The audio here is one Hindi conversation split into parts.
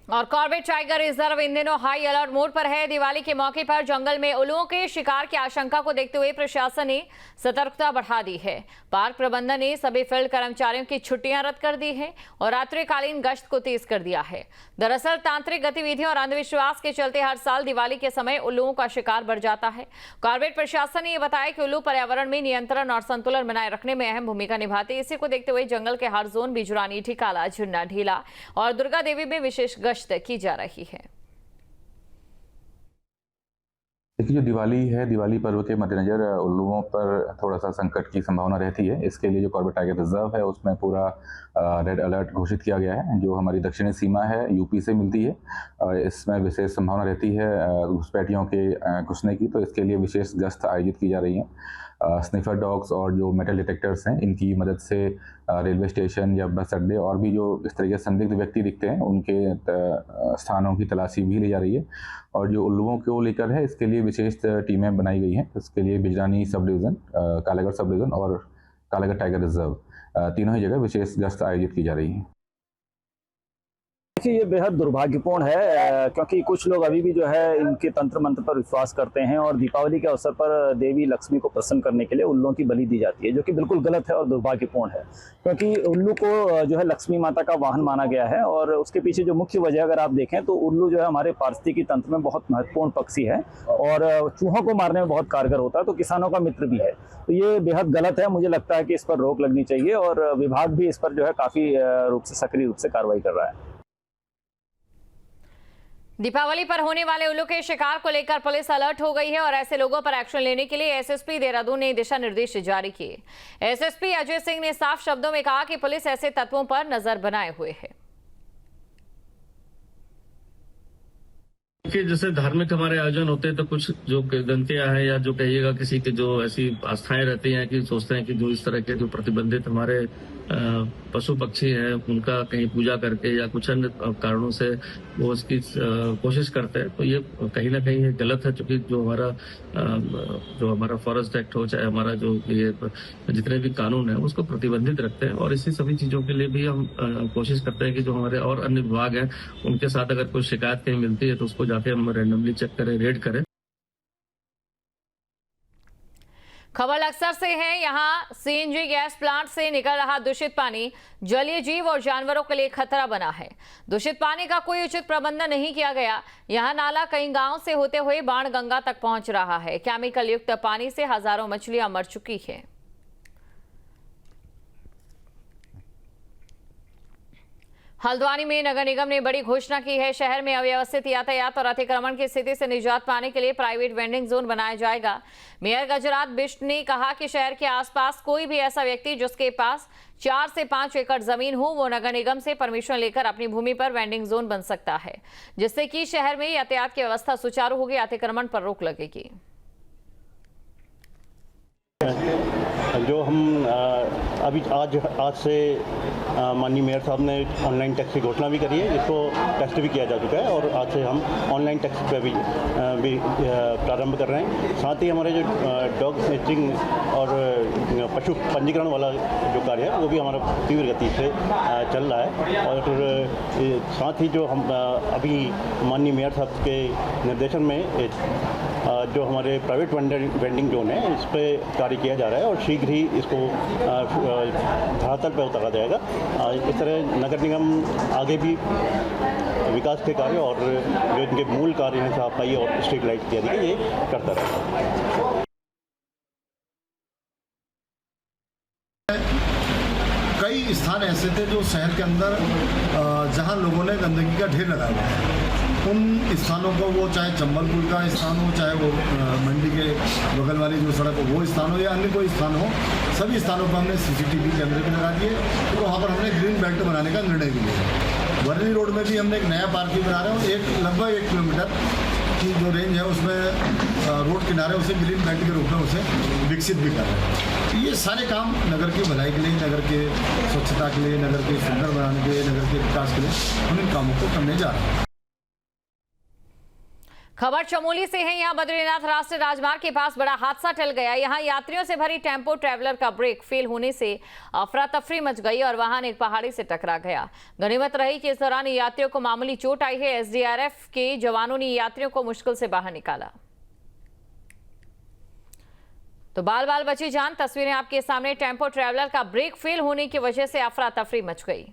और कॉर्बेट टाइगर रिजर्व इन दिनों हाई अलर्ट मोड पर है। दिवाली के मौके पर जंगल में उल्लुओं के शिकार की आशंका को देखते हुए प्रशासन ने सतर्कता बढ़ा दी है। पार्क प्रबंधन ने सभी फील्ड कर्मचारियों की छुट्टियां रद्द कर दी है और रात्रिकालीन गश्त को तेज कर दिया है। दरअसल तांत्रिक गतिविधियों और अंधविश्वास के चलते हर साल दिवाली के समय उल्लुओं का शिकार बढ़ जाता है। कॉर्बेट प्रशासन ने यह बताया कि उल्लू पर्यावरण में नियंत्रण और संतुलन बनाए रखने में अहम भूमिका निभाते हैं। इसी को देखते हुए जंगल के हर जोन बिजुरानी, ठिकाला, झुन्ना, ढीला और दुर्गा देवी में विशेष गश्त की जा रही है। देखिए, जो दिवाली है, दिवाली पर्व के मद्देनजर उल्लुओं पर थोड़ा सा संकट की संभावना रहती है। इसके लिए जो कॉर्बेट टाइगर रिजर्व है उसमें पूरा रेड अलर्ट घोषित किया गया है। जो हमारी दक्षिणी सीमा है यूपी से मिलती है, इसमें विशेष संभावना रहती है घुसपैठियों के घुसने की, तो इसके लिए विशेष गश्त आयोजित की जा रही है। स्निफर डॉग्स और जो मेटल डिटेक्टर्स हैं, इनकी मदद से रेलवे स्टेशन या बस अड्डे और भी जो इस तरह के संदिग्ध व्यक्ति दिखते हैं उनके स्थानों की तलाशी भी ली जा रही है। और जो उल्लुओं को लेकर है, इसके लिए विशेष टीमें बनाई गई हैं। इसके लिए Bijrani sub division, Kalagarh sub division और कालागढ़ टाइगर रिजर्व, तीनों ही जगह विशेष गश्त आयोजित की जा रही है। ये बेहद दुर्भाग्यपूर्ण है क्योंकि कुछ लोग अभी भी जो है इनके तंत्र मंत्र पर विश्वास करते हैं और दीपावली के अवसर पर देवी लक्ष्मी को प्रसन्न करने के लिए उल्लुओं की बलि दी जाती है, जो कि बिल्कुल गलत है और दुर्भाग्यपूर्ण है। क्योंकि उल्लू को जो है लक्ष्मी माता का वाहन माना गया है और उसके पीछे जो मुख्य वजह अगर आप देखें तो उल्लू जो है हमारे पारिस्थितिकी तंत्र में बहुत महत्वपूर्ण पक्षी है और चूहों को मारने में बहुत कारगर होता है, तो किसानों का मित्र भी है। तो ये बेहद गलत है। मुझे लगता है कि इस पर रोक लगनी चाहिए और विभाग भी इस पर जो है काफी रूप से सक्रिय रूप से कार्रवाई कर रहा है। दीपावली पर होने वाले उल्लू के शिकार को लेकर पुलिस अलर्ट हो गई है और ऐसे लोगों पर एक्शन लेने के लिए एसएसपी देहरादून ने दिशा निर्देश जारी किए। एसएसपी अजय सिंह ने साफ शब्दों में कहा कि पुलिस ऐसे तत्वों पर नजर बनाए हुए है। कि जैसे धार्मिक हमारे आयोजन होते हैं तो कुछ जो गंतियां हैं या जो कहिएगा किसी के जो ऐसी आस्थाएं रहती हैं कि सोचते हैं कि जो इस तरह के जो प्रतिबंधित हमारे पशु पक्षी हैं उनका कहीं पूजा करके या कुछ अन्य कारणों से वो उसकी कोशिश करते हैं, तो ये कहीं ना कहीं गलत है। क्योंकि जो हमारा फॉरेस्ट एक्ट हो, चाहे हमारा जो ये जितने भी कानून है उसको प्रतिबंधित रखते हैं और इसी सभी चीजों के लिए भी हम कोशिश करते हैं कि जो हमारे और अन्य विभाग हैं उनके साथ अगर कोई शिकायत कहीं मिलती है तो उसको जाके हम रैंडमली चेक करें, रेड करें। खबर अक्सर से है। यहां सीएनजी गैस प्लांट से निकल रहा दूषित पानी जलीय जीव और जानवरों के लिए खतरा बना है। दूषित पानी का कोई उचित प्रबंधन नहीं किया गया। यहां नाला कई गांव से होते हुए बाणगंगा तक पहुंच रहा है। केमिकल युक्त पानी से हजारों मछलियां मर चुकी है। हल्द्वानी में नगर निगम ने बड़ी घोषणा की है। शहर में अव्यवस्थित यातायात और अतिक्रमण की स्थिति से निजात पाने के लिए प्राइवेट वेंडिंग जोन बनाया जाएगा। मेयर गजरात बिष्ट ने कहा कि शहर के आसपास कोई भी ऐसा व्यक्ति जिसके पास 4 से 5 एकड़ जमीन हो वो नगर निगम से परमिशन लेकर अपनी भूमि पर वेंडिंग जोन बन सकता है, जिससे कि शहर में यातायात की व्यवस्था सुचारू होगी, अतिक्रमण पर रोक लगेगी। जो हम अभी आज से माननीय मेयर साहब ने ऑनलाइन टैक्स की घोषणा भी करी है, इसको टेस्ट भी किया जा चुका है और आज से हम ऑनलाइन टैक्स पे भी प्रारंभ कर रहे हैं। साथ ही हमारे जो डॉग स्नेचिंग और पशु पंजीकरण वाला जो कार्य है वो भी हमारा तीव्र गति से चल रहा है। और फिर साथ ही जो हम अभी माननीय मेयर साहब के निर्देशन में जो हमारे प्राइवेट वेंडिंग जोन है इस पर कार्य किया जा रहा है और शीघ्र ही इसको धरातल पर उतारा जाएगा। इस तरह नगर निगम आगे भी विकास के कार्य और जो इनके मूल कार्य हैं सफाई और स्ट्रीट लाइट इत्यादि ये करता रहेगा। कई स्थान ऐसे थे जो शहर के अंदर जहां लोगों ने गंदगी का ढेर लगाया है, उन स्थानों को, वो चाहे चंबल पुल का स्थान हो, चाहे वो मंडी के बगल वाली जो सड़क हो वो स्थान हो या अन्य कोई स्थान हो, सभी स्थानों पर हमने सीसीटीवी कैमरे भी लगा दिए। तो वहाँ पर हमने ग्रीन बेल्ट बनाने का निर्णय भी लिया। वर्ली रोड में भी हमने एक नया पार्किंग बना रहे हैं। लगभग 1 किलोमीटर की जो रेंज है उसमें रोड किनारे उसे ग्रीन बेल्ट के रूप में उसे विकसित भी कर रहे हैं। ये सारे काम नगर की भलाई के लिए, नगर के स्वच्छता के लिए, नगर के सुंदर बनाने के लिए, नगर के विकास के लिए हम इन कामों को करने जा रहे हैं। खबर चमोली से है। यहां बद्रीनाथ राष्ट्रीय राजमार्ग के पास बड़ा हादसा टल गया। यहां यात्रियों से भरी टेंपो ट्रैवलर का ब्रेक फेल होने से अफरा तफरी मच गई और वाहन एक पहाड़ी से टकरा गया। गनीमत रही कि इस दौरान यात्रियों को मामूली चोट आई है। एसडीआरएफ के जवानों ने यात्रियों को मुश्किल से बाहर निकाला। तो बाल बाल बची जान। तस्वीरें आपके सामने। टेंपो ट्रैवलर का ब्रेक फेल होने की वजह से अफरा तफरी मच गई।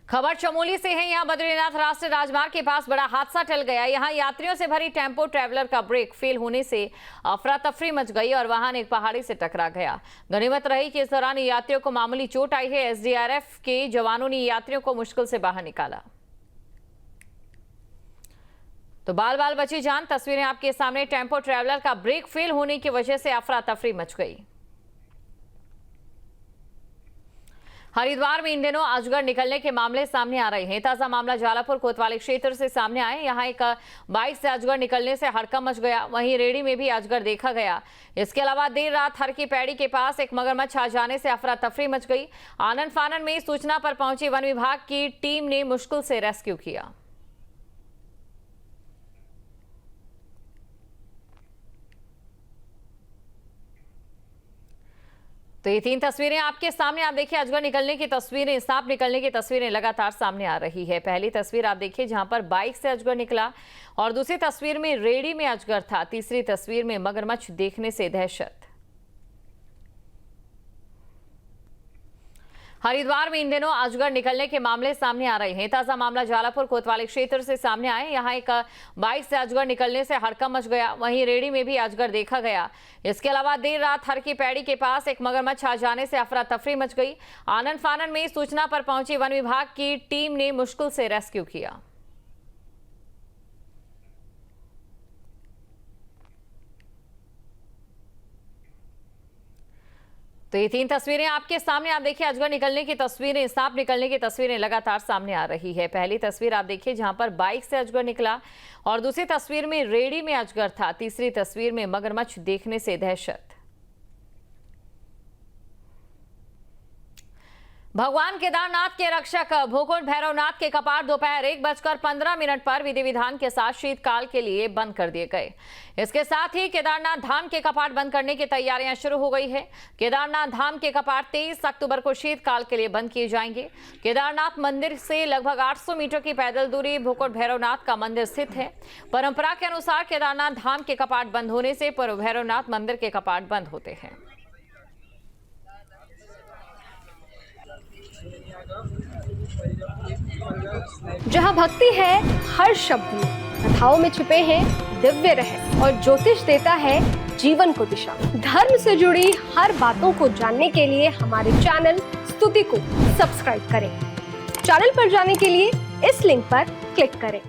खबर चमोली से है। यहां बद्रीनाथ राष्ट्रीय राजमार्ग के पास बड़ा हादसा टल गया। यहां यात्रियों से भरी टेंपो ट्रैवलर का ब्रेक फेल होने से अफरा तफरी मच गई और वाहन एक पहाड़ी से टकरा गया। गनीमत रही कि इस दौरान यात्रियों को मामूली चोट आई है। एसडीआरएफ के जवानों ने यात्रियों को मुश्किल से बाहर निकाला। तो बाल बाल बची जान। तस्वीरें आपके सामने। टेंपो ट्रैवलर का ब्रेक फेल होने की वजह से अफरा तफरी मच गई। हरिद्वार में इन दिनों अजगर निकलने के मामले सामने आ रहे हैं। ताजा मामला जालापुर कोतवाली क्षेत्र से सामने आए। यहां एक बाइक से अजगर निकलने से हड़कंप मच गया। वहीं रेडी में भी अजगर देखा गया। इसके अलावा देर रात हर की पैड़ी के पास एक मगरमच्छ आ जाने से अफरा तफरी मच गई। आनन फानन में सूचना पर पहुंची वन विभाग की टीम ने मुश्किल से रेस्क्यू किया। तो ये 3 तस्वीरें आपके सामने। आप देखिए अजगर निकलने की तस्वीरें, सांप निकलने की तस्वीरें लगातार सामने आ रही है। पहली तस्वीर आप देखिए जहां पर बाइक से अजगर निकला और दूसरी तस्वीर में रेडी में अजगर था। तीसरी तस्वीर में मगरमच्छ देखने से दहशत। हरिद्वार में इन दिनों अजगर निकलने के मामले सामने आ रहे हैं। ताजा मामला जालापुर कोतवाली क्षेत्र से सामने आए। यहां एक बाइक से अजगर निकलने से हड़कंप मच गया। वहीं रेडी में भी अजगर देखा गया। इसके अलावा देर रात हर की पैड़ी के पास एक मगरमच्छ आ जाने से अफरा तफरी मच गई। आनन फानन में सूचना पर पहुंची वन विभाग की टीम ने मुश्किल से रेस्क्यू किया। तो ये 3 तस्वीरें आपके सामने। आप देखिए अजगर निकलने की तस्वीरें, सांप निकलने की तस्वीरें लगातार सामने आ रही है। पहली तस्वीर आप देखिए जहां पर बाइक से अजगर निकला और दूसरी तस्वीर में रेडी में अजगर था। तीसरी तस्वीर में मगरमच्छ देखने से दहशत। भगवान केदारनाथ के रक्षक भूकुंड भैरवनाथ के कपाट दोपहर 1:15 पर विधि विधान के साथ शीतकाल के लिए बंद कर दिए गए। इसके साथ ही केदारनाथ धाम के कपाट बंद करने की तैयारियां शुरू हो गई है। केदारनाथ धाम के कपाट 23 अक्टूबर को शीतकाल के लिए बंद किए जाएंगे। केदारनाथ मंदिर से लगभग 800 मीटर की पैदल दूरी भूकुंड भैरवनाथ का मंदिर स्थित है। परंपरा के अनुसार केदारनाथ धाम के कपाट बंद होने से पूर्व भैरवनाथ मंदिर के कपाट बंद होते हैं। जहाँ भक्ति है हर शब्द में, कथाओं में छुपे हैं दिव्य रहस्य और ज्योतिष देता है जीवन को दिशा। धर्म से जुड़ी हर बातों को जानने के लिए हमारे चैनल स्तुति को सब्सक्राइब करें। चैनल पर जाने के लिए इस लिंक पर क्लिक करें।